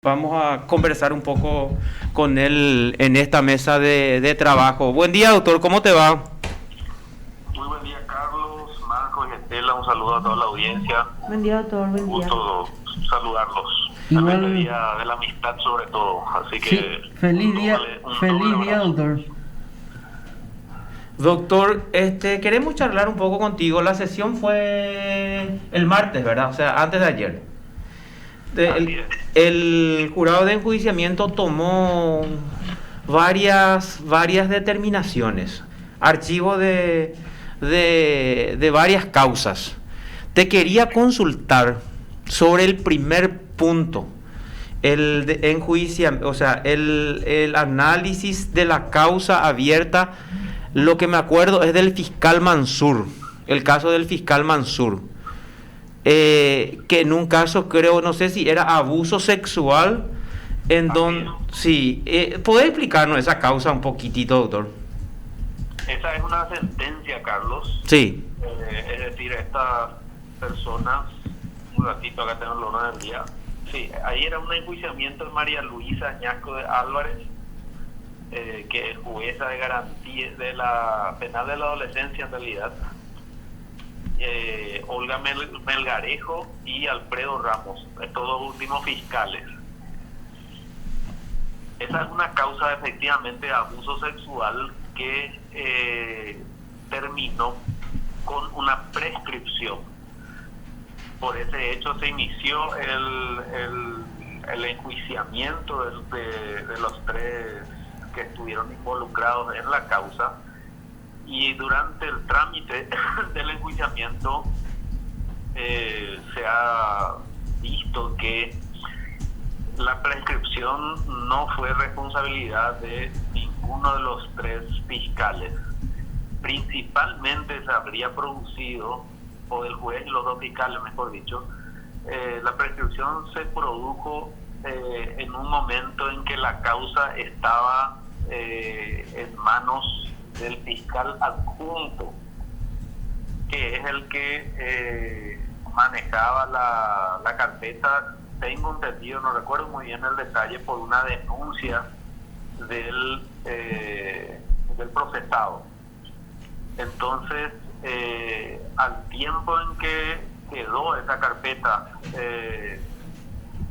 Vamos a conversar un poco con él en esta mesa de trabajo. Buen día, doctor, ¿cómo te va? Muy buen día, Carlos, Marcos y Estela. Un saludo a toda la audiencia. Buen día, doctor, Un buen día. gusto saludarlos. Igual. En este día de la amistad, sobre todo. Así Sí, que. feliz día, doble abrazo. doctor. Doctor, queremos charlar un poco contigo. La sesión fue el martes, ¿verdad? O sea, antes de ayer. Así es. El jurado de enjuiciamiento tomó varias determinaciones, archivo de varias causas. Te quería consultar sobre el primer punto, el de enjuiciamiento, o sea, el análisis de la causa abierta. Lo que me acuerdo es del fiscal Mansur, el caso del fiscal Mansur. Que en un caso creo, no sé si era abuso sexual, en donde... Sí, ¿podés explicarnos esa causa un poquitito, doctor? Esa es una sentencia, Carlos. Sí. Es decir, estas personas. Un ratito, acá tengo el orden del día. Sí, ahí era un enjuiciamiento de María Luisa Añasco de Álvarez, que es jueza de garantía de la penal de la adolescencia en realidad. Olga Melgarejo y Alfredo Ramos, estos dos últimos fiscales. Esa es una causa efectivamente de abuso sexual que terminó con una prescripción. Por ese hecho se inició el enjuiciamiento de los tres que estuvieron involucrados en la causa. Y durante el trámite del enjuiciamiento se ha visto que la prescripción no fue responsabilidad de ninguno de los tres fiscales. Principalmente se habría producido, o del juez y los dos fiscales, mejor dicho, la prescripción se produjo en un momento en que la causa estaba en manos del fiscal adjunto, que es el que manejaba la carpeta. Tengo entendido, no recuerdo muy bien el detalle, por una denuncia del procesado. Entonces, al tiempo en que quedó esa carpeta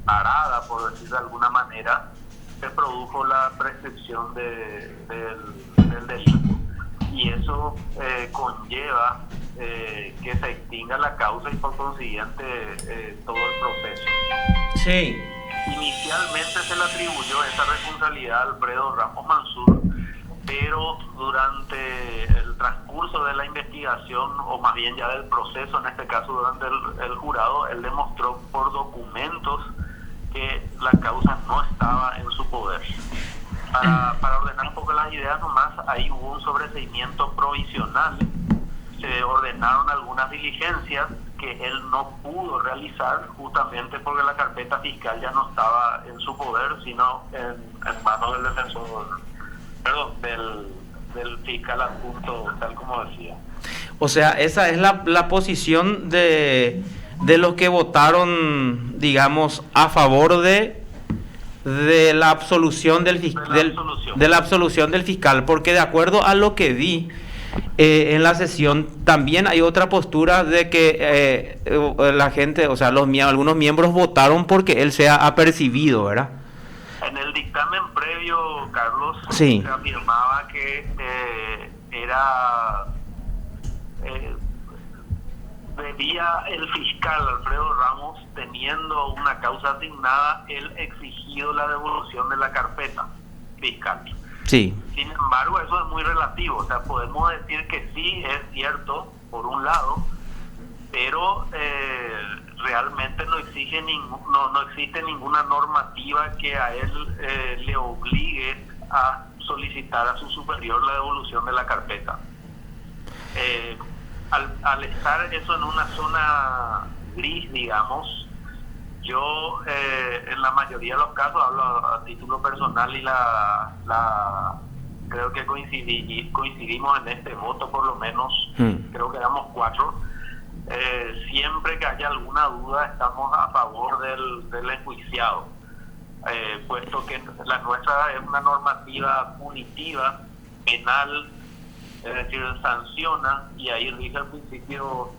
parada, por decir de alguna manera, se produjo la prescripción del delito. Y eso conlleva que se extinga la causa y por consiguiente todo el proceso. Sí. Inicialmente se le atribuyó esa responsabilidad a Alfredo Ramos Mansur, pero durante el transcurso de la investigación, o más bien ya del proceso, en este caso durante el jurado, él demostró por documentos que la causa no estaba en su poder. Para ordenar un poco las ideas nomás, ahí hubo un sobreseimiento provisional, se ordenaron algunas diligencias que él no pudo realizar justamente porque la carpeta fiscal ya no estaba en su poder, sino en manos del defensor, perdón, del fiscal adjunto, tal como decía. O sea, esa es la posición de los que votaron, digamos, a favor de la absolución de la absolución del fiscal, porque de acuerdo a lo que vi en la sesión, también hay otra postura de que la gente, o sea, algunos miembros votaron porque él sea apercibido, ¿verdad? En el dictamen previo, Carlos, sí, se afirmaba que debía el fiscal Alfredo Ramos, teniendo una causa asignada, él exigido la devolución de la carpeta fiscal. Sí. Sin embargo, eso es muy relativo. O sea, podemos decir que sí es cierto, por un lado, pero realmente no existe ninguna normativa que a él le obligue a solicitar a su superior la devolución de la carpeta. Al estar eso en una zona gris, digamos, yo en la mayoría de los casos, hablo a título personal, y creo que coincidimos en este voto, por lo menos, creo que éramos 4. Siempre que haya alguna duda, estamos a favor del enjuiciado. puesto que la nuestra es una normativa punitiva, penal, es decir, sanciona, y ahí rige el principio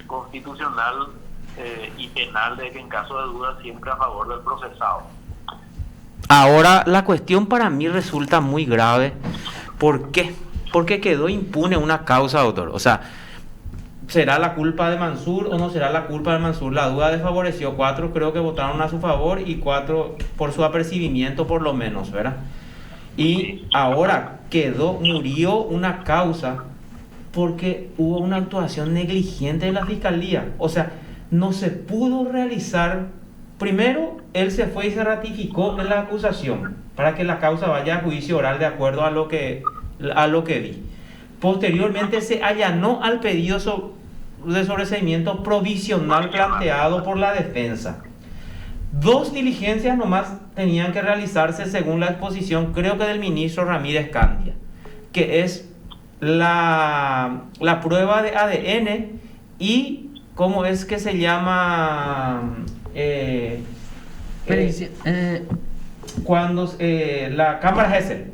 constitucional y penal de que en caso de duda siempre a favor del procesado. Ahora, la cuestión para mí resulta muy grave. ¿Por qué? Porque quedó impune una causa, doctor. O sea, ¿será la culpa de Mansur o no será la culpa de Mansur? La duda desfavoreció. 4 creo que votaron a su favor y 4 por su apercibimiento por lo menos, ¿verdad? Y ahora murió una causa porque hubo una actuación negligente de la fiscalía. O sea, no se pudo realizar. Primero, él se fue y se ratificó en la acusación para que la causa vaya a juicio oral de acuerdo a lo que vi. Posteriormente se allanó al pedido de sobreseimiento provisional planteado por la defensa. 2 diligencias nomás tenían que realizarse según la exposición, creo que del ministro Ramírez Candia, que es la prueba de ADN y ¿cómo es que se llama? Cuando la cámara Gesell.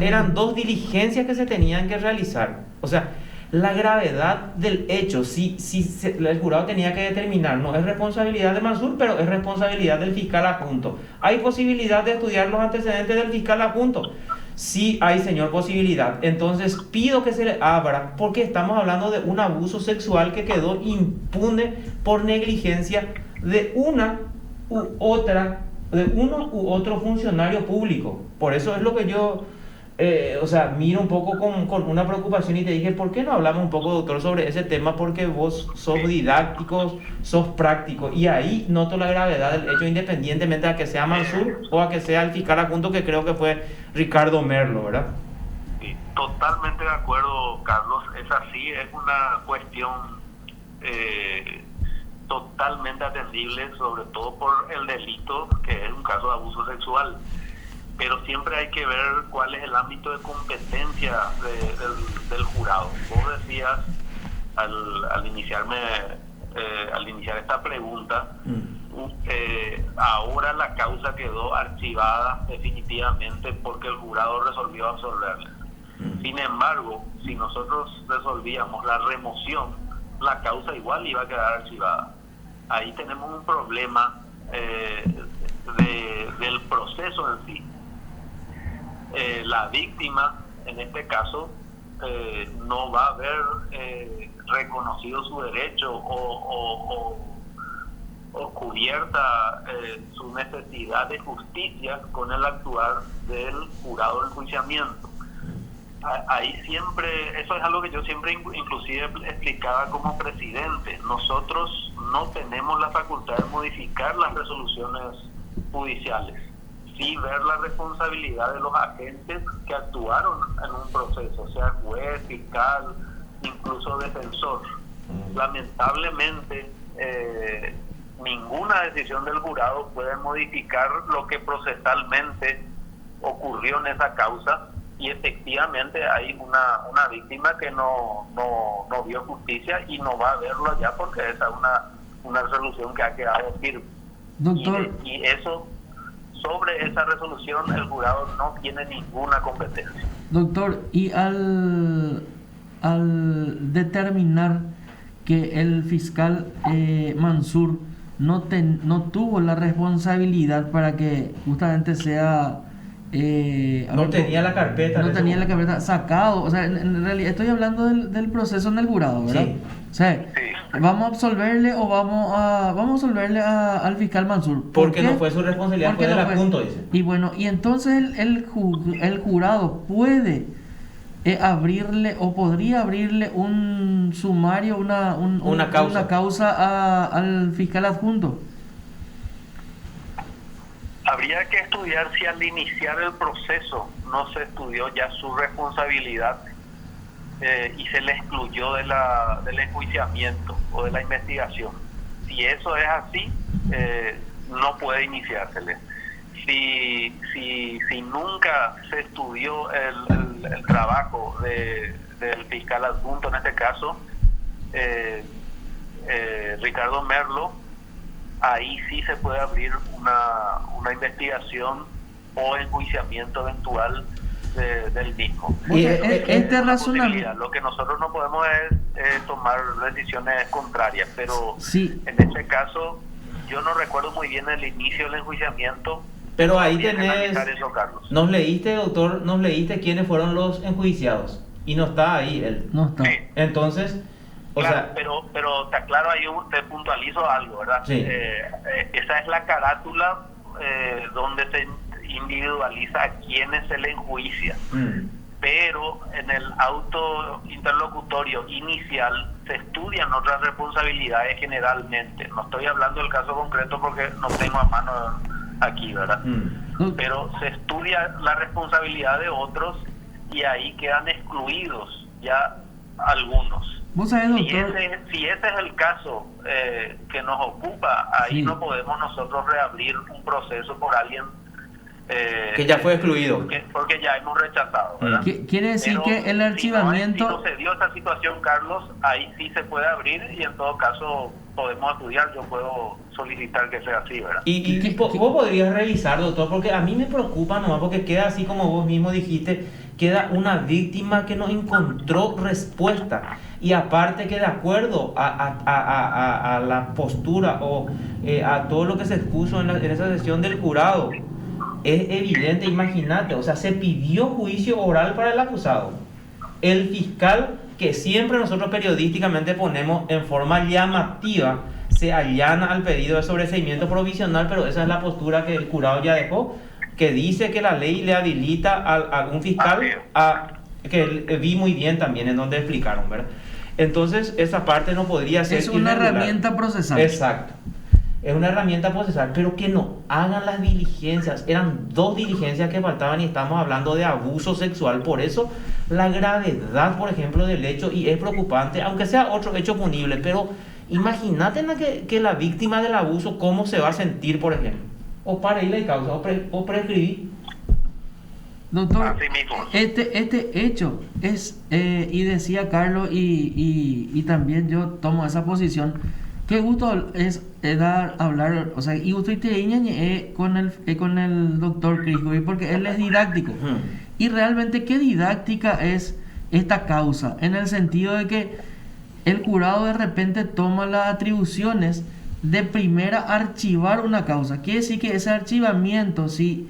Eran 2 diligencias que se tenían que realizar. O sea, la gravedad del hecho, si el jurado tenía que determinar, no es responsabilidad de Mansur, pero es responsabilidad del fiscal adjunto. ¿Hay posibilidad de estudiar los antecedentes del fiscal adjunto? Sí hay, señor, posibilidad. Entonces pido que se le abra, porque estamos hablando de un abuso sexual que quedó impune por negligencia de uno u otro funcionario público. Por eso es lo que yo miro un poco con una preocupación y te dije, ¿por qué no hablamos un poco, doctor, sobre ese tema? Porque vos sos didácticos, sos prácticos, y ahí noto la gravedad del hecho, independientemente a que sea Mansur o a que sea el fiscal adjunto, que creo que fue Ricardo Merlo, ¿verdad? Sí, totalmente de acuerdo, Carlos. Es así, es una cuestión totalmente atendible, sobre todo por el delito, que es un caso de abuso sexual. Pero siempre hay que ver cuál es el ámbito de competencia del jurado. Vos decías al iniciar esta pregunta, ahora la causa quedó archivada definitivamente porque el jurado resolvió absolverla. Sin embargo, si nosotros resolvíamos la remoción, la causa igual iba a quedar archivada. Ahí tenemos un problema del proceso en sí. La víctima, en este caso, no va a haber reconocido su derecho o cubierta su necesidad de justicia con el actuar del jurado de enjuiciamiento. Ahí siempre, eso es algo que yo siempre inclusive explicaba como presidente. Nosotros no tenemos la facultad de modificar las resoluciones judiciales, sí ver la responsabilidad de los agentes que actuaron en un proceso, sea juez, fiscal, incluso defensor. Lamentablemente, ninguna decisión del jurado puede modificar lo que procesalmente ocurrió en esa causa, y efectivamente hay una víctima que no vio justicia y no va a verlo ya porque esa es una resolución que ha quedado firme. Doctor, y eso, sobre esa resolución el jurado no tiene ninguna competencia. Doctor, y al determinar que el fiscal Mansur no tuvo la responsabilidad para que justamente sea tenía la carpeta sacado, o sea, en realidad estoy hablando del proceso en el jurado, ¿verdad? Sí. O sea, ¿vamos a absolverle o vamos a absolverle al fiscal Mansur? Porque no fue su responsabilidad, fue del adjunto, dice. Y bueno, y entonces el jurado puede abrirle o podría abrirle un sumario, una causa al fiscal adjunto. Habría que estudiar si al iniciar el proceso no se estudió ya su responsabilidad y se le excluyó del enjuiciamiento o de la investigación. Si eso es así, no puede iniciársele. Si nunca se estudió el trabajo del fiscal adjunto, en este caso Ricardo Merlo, ahí sí se puede abrir una investigación o enjuiciamiento eventual del mismo. Y este razonamiento, lo que nosotros no podemos es tomar decisiones contrarias, pero sí, en este caso yo no recuerdo muy bien el inicio del enjuiciamiento. Pero ahí Habría que tenés, analizar eso, Carlos. nos leíste, doctor, nos leíste quiénes fueron los enjuiciados y no está ahí él. no está. Sí. Entonces, o Claro, sea, pero te aclaro ahí, te puntualizo algo, ¿verdad? Sí. Esa es la carátula donde se individualiza a quiénes se le enjuicia. Pero en el auto interlocutorio inicial se estudian otras responsabilidades generalmente. No estoy hablando del caso concreto porque no tengo a mano aquí, ¿verdad? Pero se estudia la responsabilidad de otros y ahí quedan excluidos ya algunos. ¿Vos sabés, doctor? Si ese es el caso que nos ocupa, ahí Sí. no podemos nosotros reabrir un proceso por alguien que ya fue excluido. porque ya hemos rechazado, ¿verdad? Quiere decir Pero que el archivamiento... si no se dio esa situación, Carlos, ahí sí se puede abrir y en todo caso podemos estudiar, yo puedo solicitar que sea así, ¿verdad? Y vos podrías revisar, doctor, porque a mí me preocupa nomás, porque queda así como vos mismo dijiste, queda una víctima que no encontró respuesta. Y aparte que de acuerdo a la postura o a todo lo que se expuso en esa sesión del jurado, es evidente, imagínate, o sea, se pidió juicio oral para el acusado. El fiscal, que siempre nosotros periodísticamente ponemos en forma llamativa, se allana al pedido de sobreseimiento provisional, pero esa es la postura que el jurado ya dejó, que dice que la ley le habilita a un fiscal que vi muy bien también en donde explicaron, ¿verdad? Entonces, esa parte no podría ser es una irregular. herramienta procesal. Exacto. Es una herramienta procesal, pero que no hagan las diligencias. Eran 2 diligencias que faltaban y estamos hablando de abuso sexual. Por eso la gravedad, por ejemplo, del hecho, y es preocupante, aunque sea otro hecho punible, pero imagínate que la víctima del abuso, cómo se va a sentir, por ejemplo. O para ir a causa, o prescribir. Doctor, Así mismo. este hecho es, y decía Carlos, y también yo tomo esa posición, qué gusto es hablar, o sea, y usted te con el doctor Crisgoy, porque él es didáctico, y realmente qué didáctica es esta causa, en el sentido de que el jurado de repente toma las atribuciones de primera archivar una causa, quiere decir que ese archivamiento, si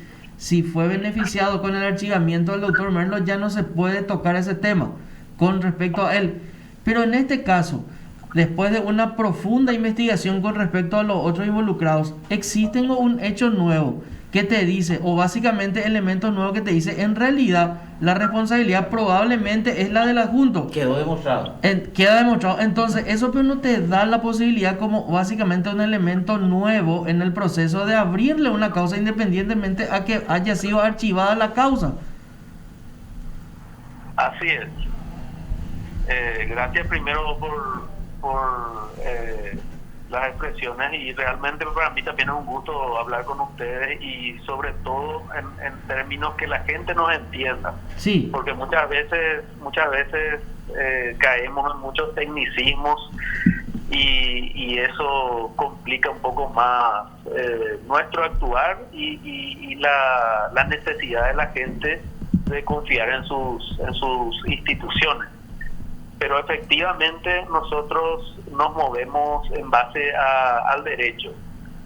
fue beneficiado con el archivamiento del doctor Merlo, ya no se puede tocar ese tema con respecto a él. Pero en este caso, después de una profunda investigación con respecto a los otros involucrados, existe un hecho nuevo que te dice, o básicamente elementos nuevos que te dice, en realidad la responsabilidad probablemente es la del adjunto. Quedó demostrado. Queda demostrado. Entonces, eso pero no te da la posibilidad como básicamente un elemento nuevo en el proceso de abrirle una causa independientemente a que haya sido archivada la causa. Así es. Gracias primero por las expresiones, y realmente para mí también es un gusto hablar con ustedes, y sobre todo en términos que la gente nos entienda. Sí. Porque muchas veces caemos en muchos tecnicismos y eso complica un poco más nuestro actuar y la necesidad de la gente de confiar en sus instituciones. Pero efectivamente nosotros nos movemos en base al derecho.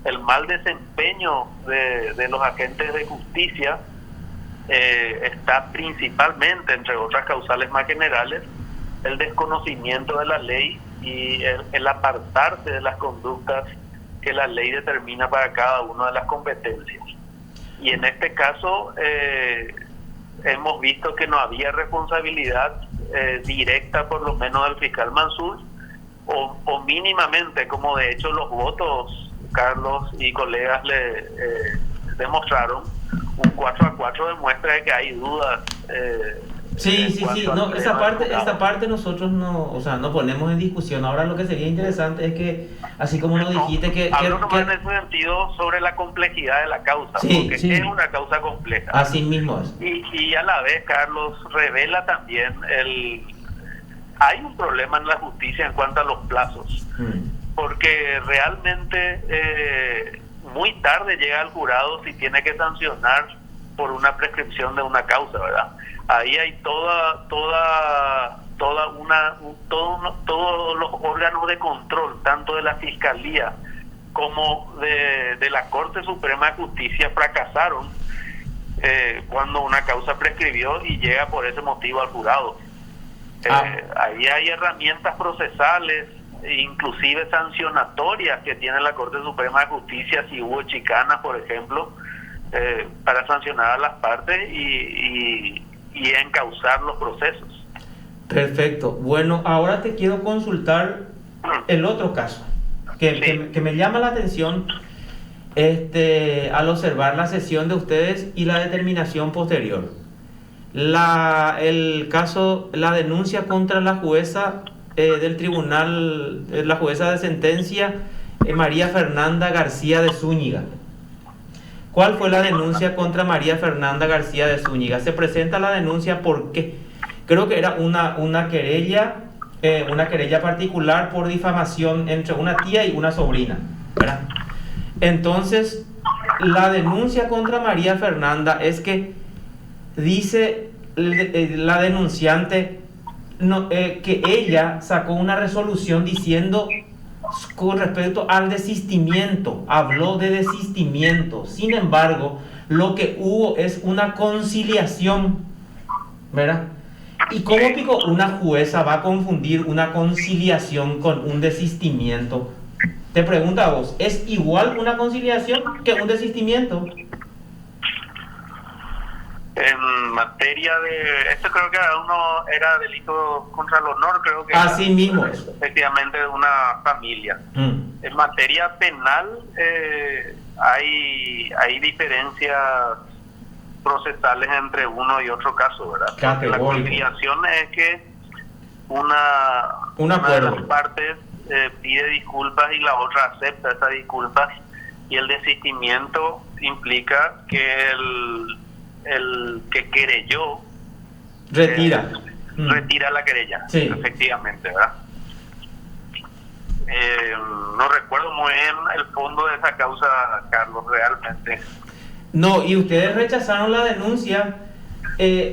El mal desempeño de los agentes de justicia está principalmente, entre otras causales más generales, el desconocimiento de la ley y el apartarse de las conductas que la ley determina para cada una de las competencias. Y en este caso hemos visto que no había responsabilidad directa, por lo menos del fiscal Mansur, o mínimamente, como de hecho los votos, Carlos y colegas le demostraron, un 4-4 demuestra de que hay dudas. Sí, no, esa parte nosotros no ponemos en discusión. Ahora lo que sería interesante es que, así como nos dijiste que hablo nomás en ese sentido sobre la complejidad de la causa, porque es una causa compleja. Así mismo es. Y a la vez, Carlos, revela también hay un problema en la justicia en cuanto a los plazos, porque realmente muy tarde llega al jurado si tiene que sancionar por una prescripción de una causa, ¿verdad? Ahí hay todos los órganos de control, tanto de la Fiscalía como de la Corte Suprema de Justicia, fracasaron cuando una causa prescribió y llega por ese motivo al jurado. Ahí hay herramientas procesales, inclusive sancionatorias, que tiene la Corte Suprema de Justicia si hubo chicanas, por ejemplo, para sancionar a las partes y encauzar los procesos. Perfecto. Bueno, ahora te quiero consultar el otro caso que me llama la atención al observar la sesión de ustedes y la determinación posterior. El caso, la denuncia contra la jueza del tribunal, la jueza de sentencia, María Fernanda García de Zúñiga. ¿Cuál fue la denuncia contra María Fernanda García de Zúñiga? Se presenta la denuncia porque creo que era una querella particular por difamación entre una tía y una sobrina, ¿verdad? Entonces, la denuncia contra María Fernanda es que dice la denunciante que ella sacó una resolución diciendo con respecto al desistimiento, habló de desistimiento. Sin embargo, lo que hubo es una conciliación, ¿verdad? ¿Y cómo pico una jueza va a confundir una conciliación con un desistimiento? Te pregunto a vos, ¿es igual una conciliación que un desistimiento? En materia de... Esto creo que era delito contra el honor, creo que... Así mismo. Efectivamente, de una familia. En materia penal hay diferencias procesales entre uno y otro caso, ¿verdad? Porque la conciliación es que una de las partes pide disculpas y la otra acepta esas disculpas, y el desistimiento implica que el que querelló retira la querella. Sí. Efectivamente, ¿verdad? No recuerdo muy bien el fondo de esa causa, Carlos, realmente. No, y ustedes rechazaron la denuncia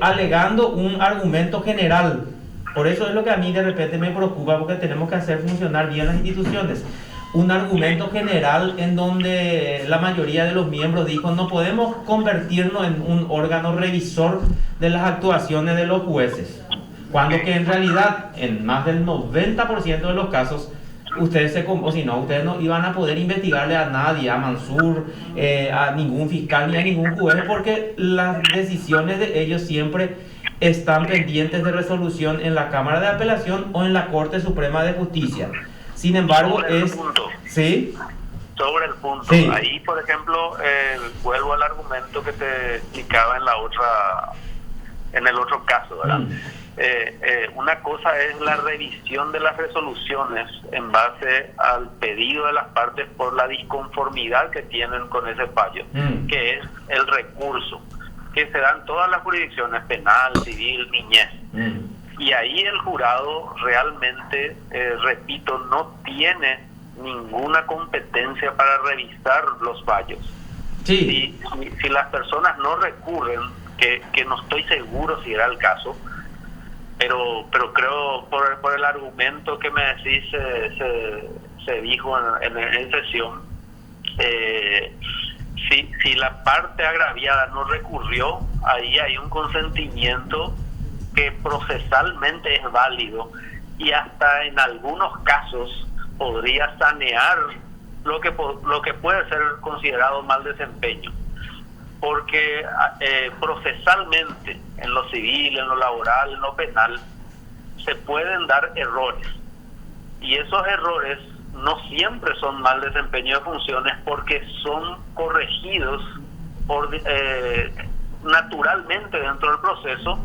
alegando un argumento general. Por eso es lo que a mí de repente me preocupa, porque tenemos que hacer funcionar bien las instituciones. Un argumento general en donde la mayoría de los miembros dijo: no podemos convertirnos en un órgano revisor de las actuaciones de los jueces, cuando que en realidad en más del 90% de los casos ustedes no iban a poder investigarle a nadie, a Mansur, a ningún fiscal ni a ningún juez, porque las decisiones de ellos siempre están pendientes de resolución en la Cámara de Apelación o en la Corte Suprema de Justicia. Sin embargo, ¿sí? Sobre el punto. Sí. Ahí, por ejemplo, vuelvo al argumento que te explicaba en el otro caso, ¿verdad? Una cosa es la revisión de las resoluciones en base al pedido de las partes por la disconformidad que tienen con ese fallo, que es el recurso, que se da en todas las jurisdicciones: penal, civil, niñez. Y ahí el jurado realmente, repito, no tiene ninguna competencia para revisar los fallos. Sí. Si las personas no recurren, que no estoy seguro si era el caso, pero creo por el argumento que me decís se dijo en sesión, si la parte agraviada no recurrió, ahí hay un consentimiento que procesalmente es válido y hasta en algunos casos podría sanear lo que puede ser considerado mal desempeño, porque procesalmente, en lo civil, en lo laboral, en lo penal, se pueden dar errores, y esos errores no siempre son mal desempeño de funciones, porque son corregidos naturalmente dentro del proceso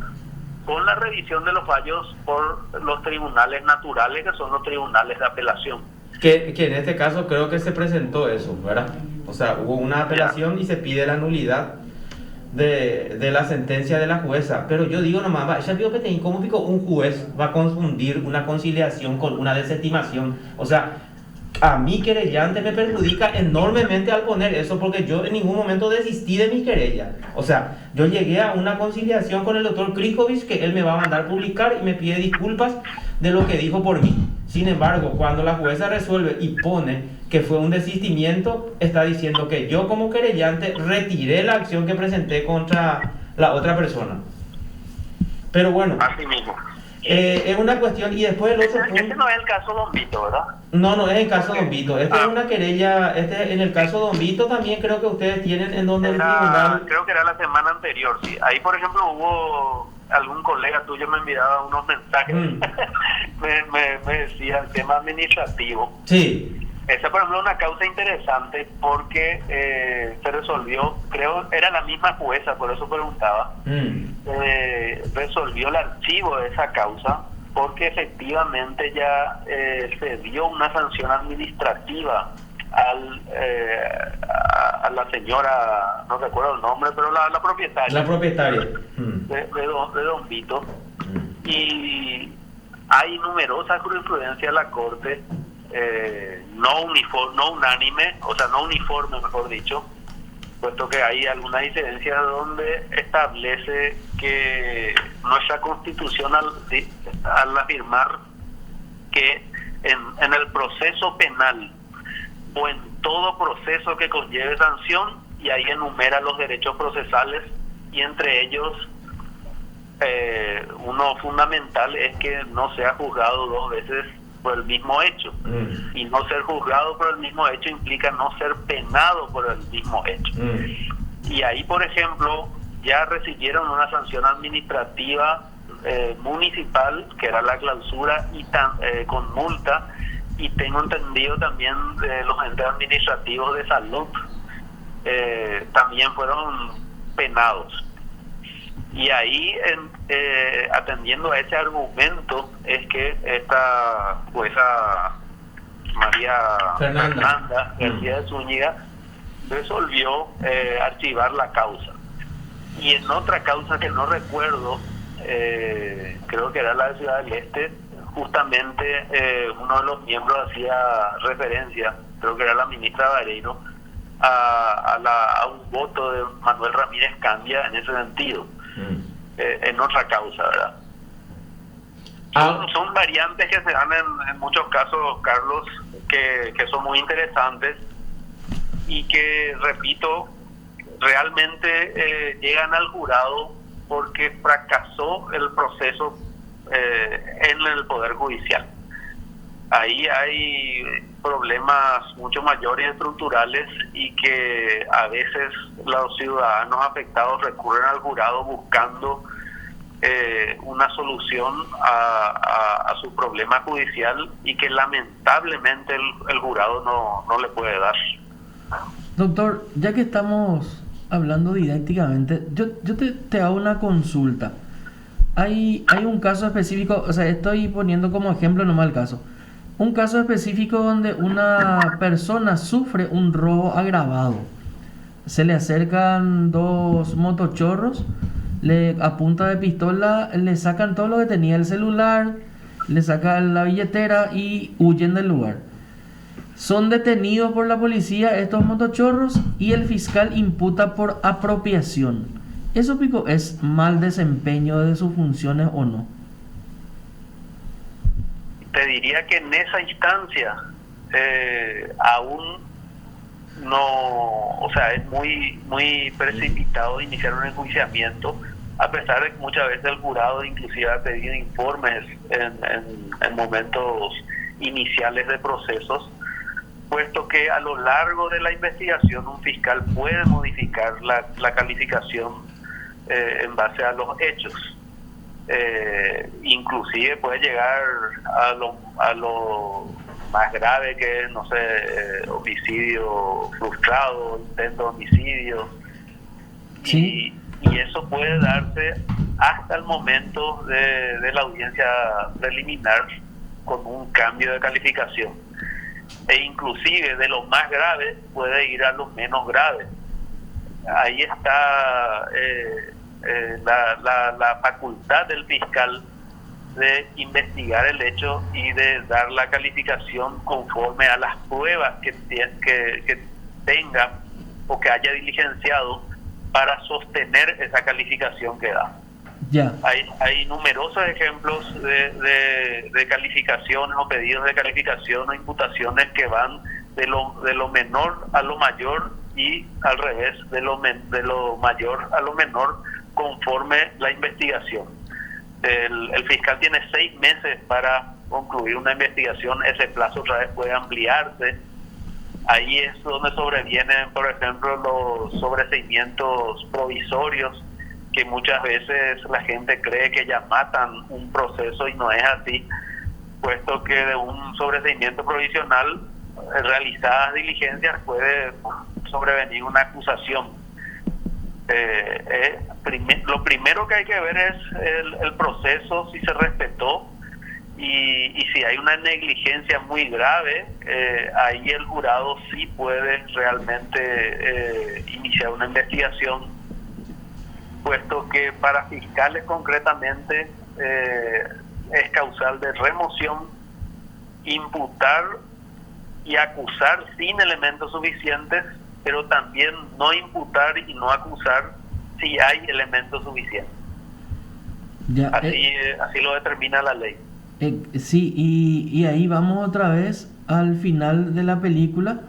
con la revisión de los fallos por los tribunales naturales, que son los tribunales de apelación. Que en este caso creo que se presentó eso, ¿verdad? O sea, hubo una apelación y se pide la nulidad de la sentencia de la jueza. Pero yo digo nomás, ya digo que ¿cómo un juez va a confundir una conciliación con una desestimación? O sea, a mi querellante me perjudica enormemente al poner eso, porque yo en ningún momento desistí de mi querella. O sea, yo llegué a una conciliación con el doctor Krijovic, que él me va a mandar publicar y me pide disculpas de lo que dijo por mí. Sin embargo, cuando la jueza resuelve y pone que fue un desistimiento, está diciendo que yo como querellante retiré la acción que presenté contra la otra persona. Pero bueno, así mismo. Es una cuestión. Y después el otro punto... Este no es el caso Don Vito, ¿verdad? No es el caso Don Vito. Es una querella. En el caso Don Vito también creo que ustedes tienen en donde el tribunal... Creo que era la semana anterior, sí. Ahí, por ejemplo, hubo algún colega tuyo me enviaba unos mensajes. me decía el tema administrativo. Sí. Esa, por ejemplo, es una causa interesante porque se resolvió, creo, era la misma jueza, por eso preguntaba, resolvió el archivo de esa causa porque efectivamente ya se dio una sanción administrativa a la señora, no recuerdo el nombre, pero la propietaria. La propietaria. De Don Vito. Y hay numerosas jurisprudencias de la Corte, no unánime, o sea, no uniforme, mejor dicho, puesto que hay alguna diferencia donde establece que nuestra Constitución al afirmar que en el proceso penal o en todo proceso que conlleve sanción, y ahí enumera los derechos procesales, y entre ellos uno fundamental es que no sea juzgado dos veces por el mismo hecho, y no ser juzgado por el mismo hecho implica no ser penado por el mismo hecho. Y ahí, por ejemplo, ya recibieron una sanción administrativa municipal, que era la clausura, y con multa, y tengo entendido también los entes administrativos de salud también fueron penados. Y ahí, atendiendo a ese argumento, es que esta jueza María Fernanda García de Zúñiga resolvió archivar la causa. Y en otra causa que no recuerdo, creo que era la de Ciudad del Este, justamente uno de los miembros hacía referencia, creo que era la ministra Vareiro, a un voto de Manuel Ramírez Cambia en ese sentido. En otra causa, ¿verdad? Son variantes que se dan en muchos casos, Carlos, que son muy interesantes y que, repito, realmente llegan al jurado porque fracasó el proceso en el Poder Judicial. Ahí hay problemas mucho mayores y estructurales, y que a veces los ciudadanos afectados recurren al jurado buscando una solución a su problema judicial, y que lamentablemente el jurado no le puede dar. Doctor, ya que estamos hablando didácticamente, yo te hago una consulta. Hay un caso específico, o sea, estoy poniendo como ejemplo nomás el caso. Un caso específico donde una persona sufre un robo agravado. Se le acercan dos motochorros, a punta de pistola le sacan todo lo que tenía, el celular, le sacan la billetera y huyen del lugar. Son detenidos por la policía estos motochorros y el fiscal imputa por apropiación. ¿Eso, Pico, es mal desempeño de sus funciones o no? Te diría que en esa instancia aún no, o sea, es muy precipitado iniciar un enjuiciamiento, a pesar de que muchas veces el jurado inclusive ha pedido informes en momentos iniciales de procesos, puesto que a lo largo de la investigación un fiscal puede modificar la calificación en base a los hechos. Inclusive puede llegar a lo más grave, que es, no sé, homicidio frustrado, intento de homicidio. Sí. Y eso puede darse hasta el momento de la audiencia preliminar con un cambio de calificación. E inclusive de lo más grave puede ir a lo menos grave. Ahí está la facultad del fiscal de investigar el hecho y de dar la calificación conforme a las pruebas que tenga o que haya diligenciado para sostener esa calificación que da. Ya. Hay numerosos ejemplos de calificaciones o pedidos de calificación o imputaciones que van de lo menor a lo mayor y al revés, de lo mayor a lo menor conforme la investigación. El fiscal tiene 6 meses para concluir una investigación, ese plazo otra vez puede ampliarse. Ahí es donde sobrevienen, por ejemplo, los sobreseimientos provisorios, que muchas veces la gente cree que ya matan un proceso y no es así, puesto que de un sobreseimiento provisional, realizadas diligencias, puede sobrevenir una acusación. Lo primero que hay que ver es el proceso, si se respetó, y si hay una negligencia muy grave, ahí el jurado sí puede realmente iniciar una investigación, puesto que para fiscales concretamente es causal de remoción imputar y acusar sin elementos suficientes, pero también no imputar y no acusar si hay elementos suficientes. Ya, así lo determina la ley. Sí, y ahí vamos otra vez al final de la película,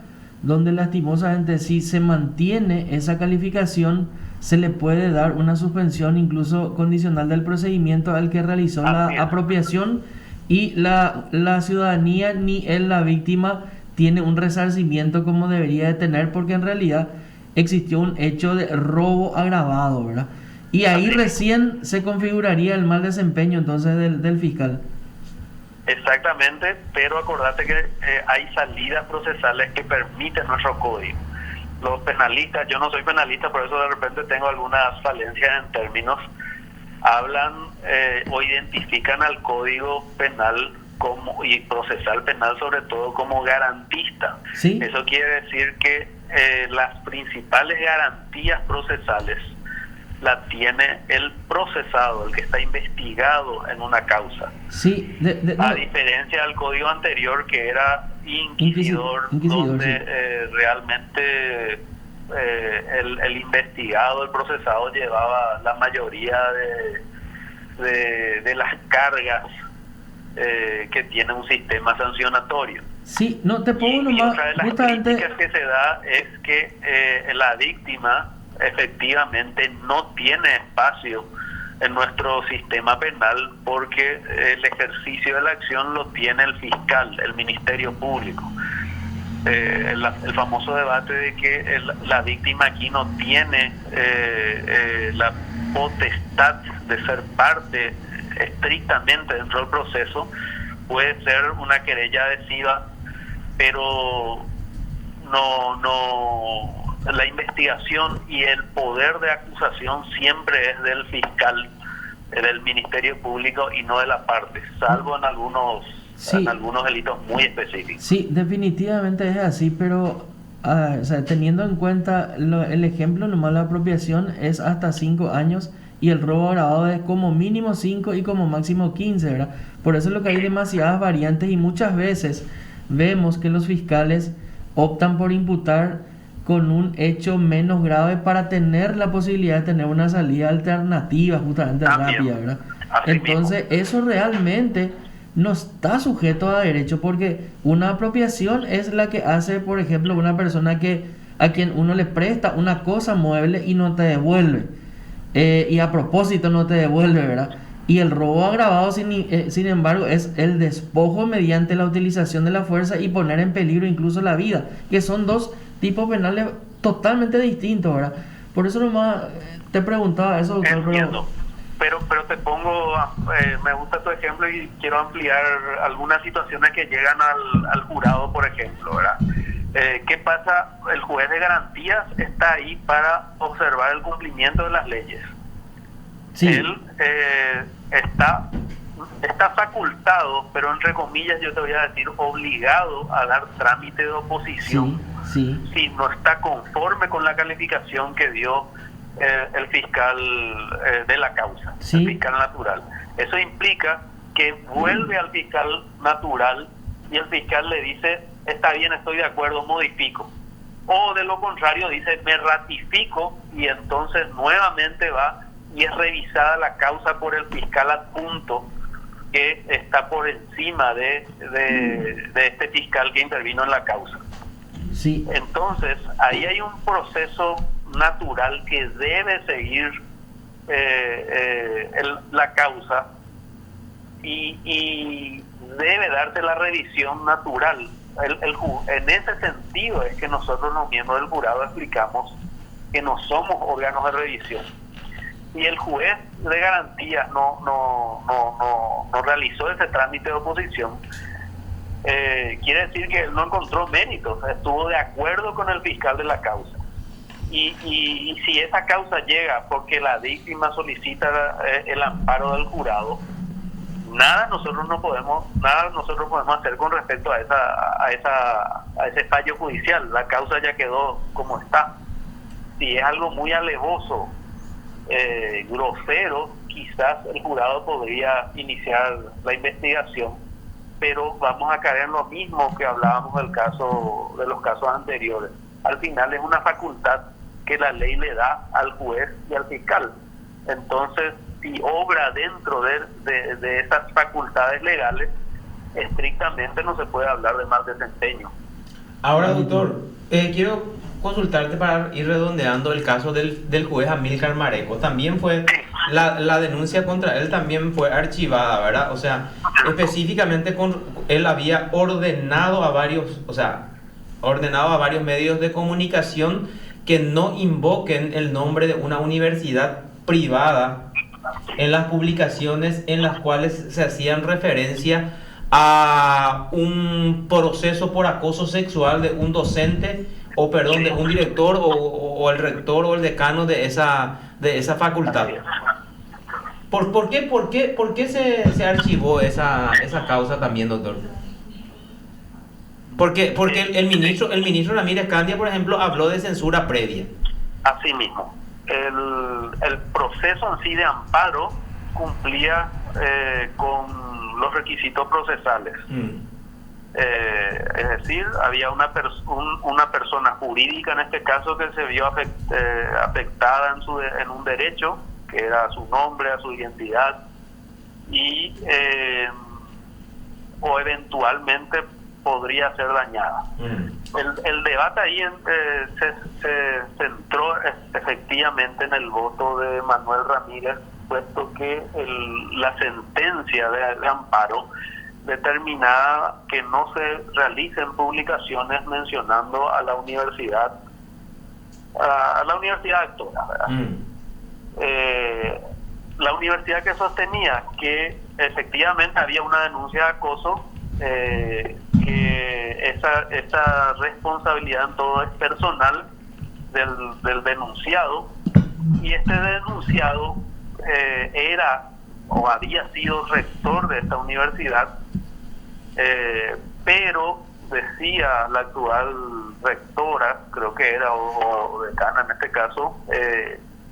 donde lastimosamente si se mantiene esa calificación, se le puede dar una suspensión incluso condicional del procedimiento al que realizó la apropiación, y la ciudadanía ni la víctima tiene un resarcimiento como debería de tener, porque en realidad existió un hecho de robo agravado, ¿verdad? Y ahí recién se configuraría el mal desempeño entonces del fiscal. Exactamente, pero acordate que hay salidas procesales que permiten nuestro código. Los penalistas, yo no soy penalista, por eso de repente tengo algunas falencias en términos, hablan o identifican al Código Penal y procesal penal sobre todo como garantista. ¿Sí? Eso quiere decir que las principales garantías procesales la tiene el procesado, el que está investigado en una causa. Sí, a diferencia del código anterior, que era inquisidor donde sí, realmente el investigado, el procesado llevaba la mayoría de las cargas que tiene un sistema sancionatorio. Sí, no te pongo nomás. Y otra de las críticas que se da es que la víctima efectivamente no tiene espacio en nuestro sistema penal, porque el ejercicio de la acción lo tiene el fiscal, el Ministerio Público. El famoso debate de que la víctima aquí no tiene la potestad de ser parte estrictamente dentro del proceso. Puede ser una querella adhesiva, pero no la investigación y el poder de acusación siempre es del fiscal, del Ministerio Público, y no de la parte, salvo en algunos delitos muy específicos. Sí, definitivamente es así, pero o sea, teniendo en cuenta el ejemplo, nomás la apropiación es hasta 5 años y el robo agravado es como mínimo 5 y como máximo 15, ¿verdad? Por eso es lo que hay demasiadas variantes, y muchas veces vemos que los fiscales optan por imputar con un hecho menos grave para tener la posibilidad de tener una salida alternativa justamente rápida, ¿verdad? Entonces eso realmente no está sujeto a derecho, porque una apropiación es la que hace, por ejemplo, una persona a quien uno le presta una cosa mueble y no te devuelve, y a propósito no te devuelve, ¿verdad? Y el robo agravado, sin embargo, es el despojo mediante la utilización de la fuerza y poner en peligro incluso la vida, que son dos tipos penales totalmente distintos, ¿verdad? Por eso nomás te preguntaba eso, doctor. Entiendo, pero te pongo, me gusta tu ejemplo y quiero ampliar algunas situaciones que llegan al jurado, por ejemplo, ¿verdad? ¿Qué pasa? El juez de garantías está ahí para observar el cumplimiento de las leyes. Sí. Él está facultado, pero entre comillas yo te voy a decir obligado a dar trámite de oposición, sí. Si no está conforme con la calificación que dio el fiscal de la causa, el fiscal natural. Eso implica que vuelve al fiscal natural y el fiscal le dice, está bien, estoy de acuerdo, modifico. O de lo contrario dice, me ratifico, y entonces nuevamente va y es revisada la causa por el fiscal adjunto que está por encima de este fiscal que intervino en la causa. Sí. Entonces, ahí hay un proceso natural que debe seguir la causa y debe darse la revisión natural. En ese sentido es que nosotros los miembros del jurado explicamos que no somos órganos de revisión. Y el juez de garantía no realizó ese trámite de oposición. Quiere decir que él no encontró méritos, estuvo de acuerdo con el fiscal de la causa. Y si esa causa llega porque la víctima solicita el amparo del jurado, nada nosotros podemos hacer con respecto a ese fallo judicial. La causa ya quedó como está. Si es algo muy alevoso, grosero, quizás el jurado podría iniciar la investigación, pero vamos a caer en lo mismo que hablábamos de los casos anteriores. Al final es una facultad que la ley le da al juez y al fiscal. Entonces, si obra dentro de esas facultades legales, estrictamente no se puede hablar de mal desempeño. Ahora, doctor, quiero consultarte para ir redondeando el caso del juez Amílcar Mareco. También fue, la denuncia contra él también fue archivada, ¿verdad? O sea, específicamente él había ordenado a varios medios de comunicación que no invoquen el nombre de una universidad privada en las publicaciones en las cuales se hacían referencia a un proceso por acoso sexual de un docente de un director o el rector o el decano de esa facultad. ¿Por qué se archivó esa causa también, doctor? Porque el ministro Ramírez Candia, por ejemplo, habló de censura previa. Así mismo. El proceso en sí de amparo cumplía con los requisitos procesales. Es decir, había una persona jurídica en este caso que se vio afectada en un derecho, que era a su nombre, a su identidad, y o eventualmente podría ser dañada. El debate ahí se centró efectivamente en el voto de Manuel Ramírez, puesto que la sentencia de amparo determinaba que no se realicen publicaciones mencionando a la universidad actora, ¿verdad? La universidad que sostenía que efectivamente había una denuncia de acoso, que esa responsabilidad en todo es personal del denunciado, y este denunciado era o había sido rector de esta universidad, pero decía la actual rectora, creo que era, o decana en este caso,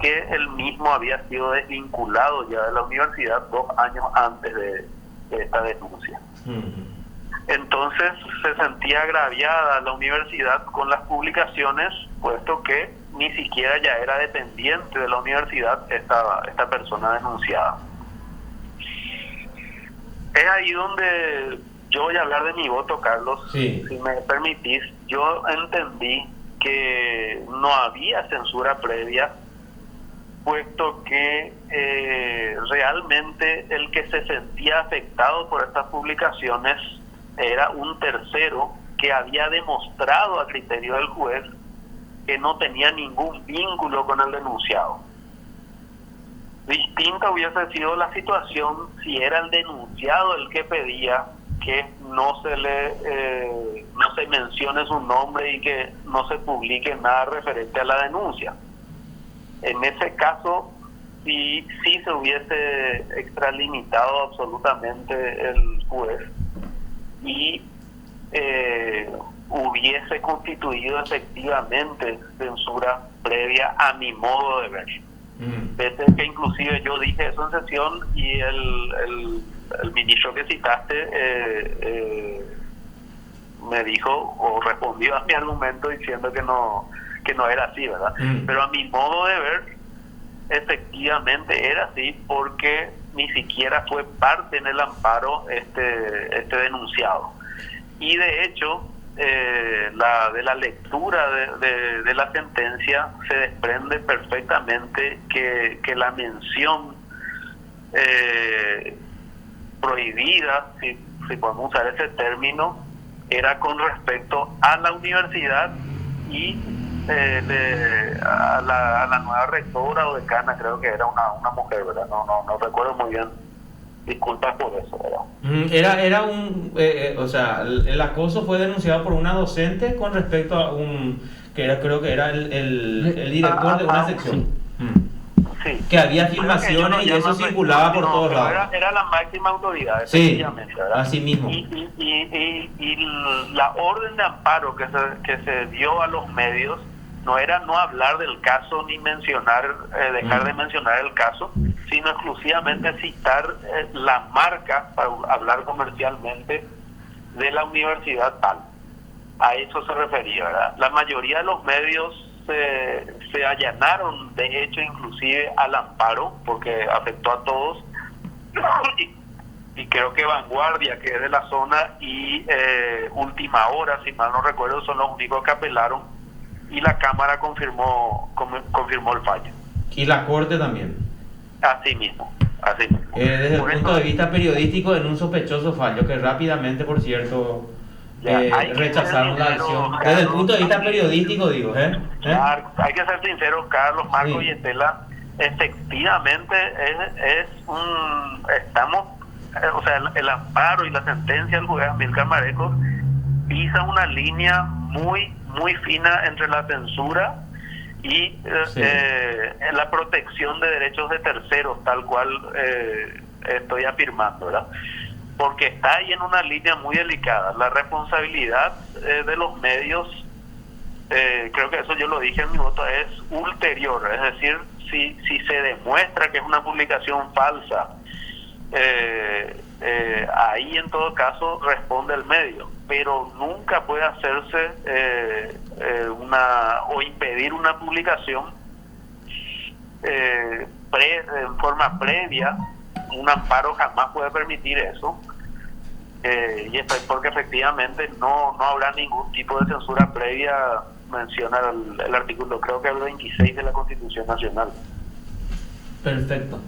que él mismo había sido desvinculado ya de la universidad 2 años antes de esta denuncia. Entonces se sentía agraviada la universidad con las publicaciones, puesto que ni siquiera ya era dependiente de la universidad esta persona denunciada. Es ahí donde yo voy a hablar de mi voto, Carlos. Sí. Si me permitís, yo entendí que no había censura previa, puesto que realmente el que se sentía afectado por estas publicaciones era un tercero que había demostrado a criterio del juez que no tenía ningún vínculo con el denunciado. Distinta hubiese sido la situación si era el denunciado el que pedía que no se mencione su nombre y que no se publique nada referente a la denuncia. En ese caso, sí se hubiese extralimitado absolutamente el juez y hubiese constituido efectivamente censura previa, a mi modo de ver. veces que inclusive yo dije eso en sesión y el ministro que citaste me dijo o respondió a mi argumento diciendo que no era así, ¿verdad? Pero a mi modo de ver, efectivamente era así, porque ni siquiera fue parte en el amparo este denunciado. Y de hecho, de la lectura de la sentencia se desprende perfectamente que la mención prohibida, si podemos usar ese término, era con respecto a la universidad y a la nueva rectora o decana, creo que era una mujer, ¿verdad? No recuerdo muy bien. Disculpas por eso, ¿verdad? Era o sea, el acoso fue denunciado por una docente con respecto a creo que era el director de una sección. Sí. Que había filmaciones y eso circulaba por todos lados. Era la máxima autoridad, sí, ¿verdad? así mismo. Y la orden de amparo que se dio a los medios no era no hablar del caso ni mencionar, dejar de mencionar el caso, sino exclusivamente citar la marca para hablar comercialmente de la universidad tal. A eso se refería, ¿verdad? La mayoría de los medios se allanaron, de hecho, inclusive al amparo, porque afectó a todos. Y creo que Vanguardia, que es de la zona, y Última Hora, si mal no recuerdo, son los únicos que apelaron, y la Cámara confirmó el fallo. Y la Corte también. Así mismo. Desde el punto de vista periodístico, en un sospechoso fallo, que rápidamente, por cierto, rechazaron la acción. Desde el punto de vista periodístico, digo, hay que ser sinceros, Carlos, Marco y Estela, efectivamente o sea, el amparo y la sentencia del juez Amílcar Marecos pisa una línea muy, muy fina entre la censura y la protección de derechos de terceros, tal cual estoy afirmando, ¿verdad? Porque está ahí en una línea muy delicada. La responsabilidad de los medios, creo que eso yo lo dije en mi voto, es ulterior. Es decir, si se demuestra que es una publicación falsa, ahí en todo caso responde el medio, pero nunca puede hacerse o impedir una publicación en forma previa. Un amparo jamás puede permitir eso, y es porque efectivamente no habrá ningún tipo de censura previa, menciona el artículo, creo que el 26 de la Constitución Nacional. Perfecto.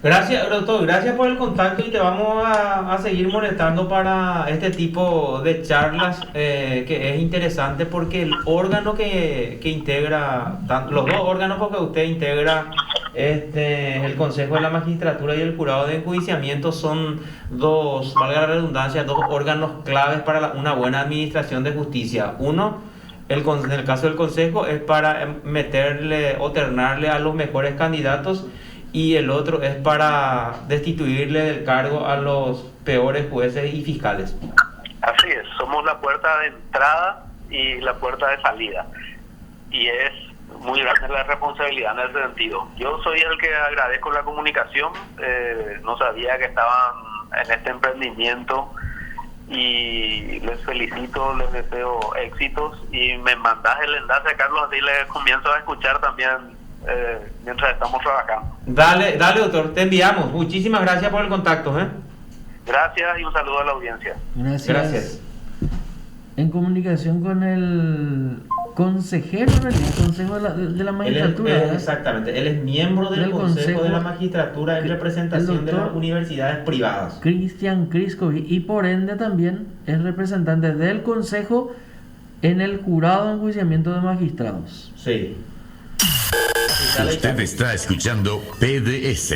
Gracias, doctor, gracias por el contacto, y te vamos a seguir molestando para este tipo de charlas, que es interesante, porque el órgano que integra, los dos órganos, porque usted integra el Consejo de la Magistratura y el Jurado de Enjuiciamiento, son dos, valga la redundancia, dos órganos claves para una buena administración de justicia. Uno, en el caso del Consejo, es para meterle o ternarle a los mejores candidatos, y el otro es para destituirle del cargo a los peores jueces y fiscales. Así es, somos la puerta de entrada y la puerta de salida, y es muy grande la responsabilidad en ese sentido. Yo soy el que agradezco la comunicación, no sabía que estaban en este emprendimiento, y les felicito, les deseo éxitos, y me mandás el enlace, Carlos, así les comienzo a escuchar también mientras estamos trabajando. Dale, doctor, te enviamos. Muchísimas gracias por el contacto. Gracias, y un saludo a la audiencia. Gracias. En comunicación con el consejero del Consejo de la Magistratura. Exactamente, él es miembro del Consejo de la Magistratura en representación de las universidades privadas. Cristian Kriskovic, y por ende también es representante del Consejo en el Jurado de Enjuiciamiento de Magistrados. Sí. Usted está escuchando PDS.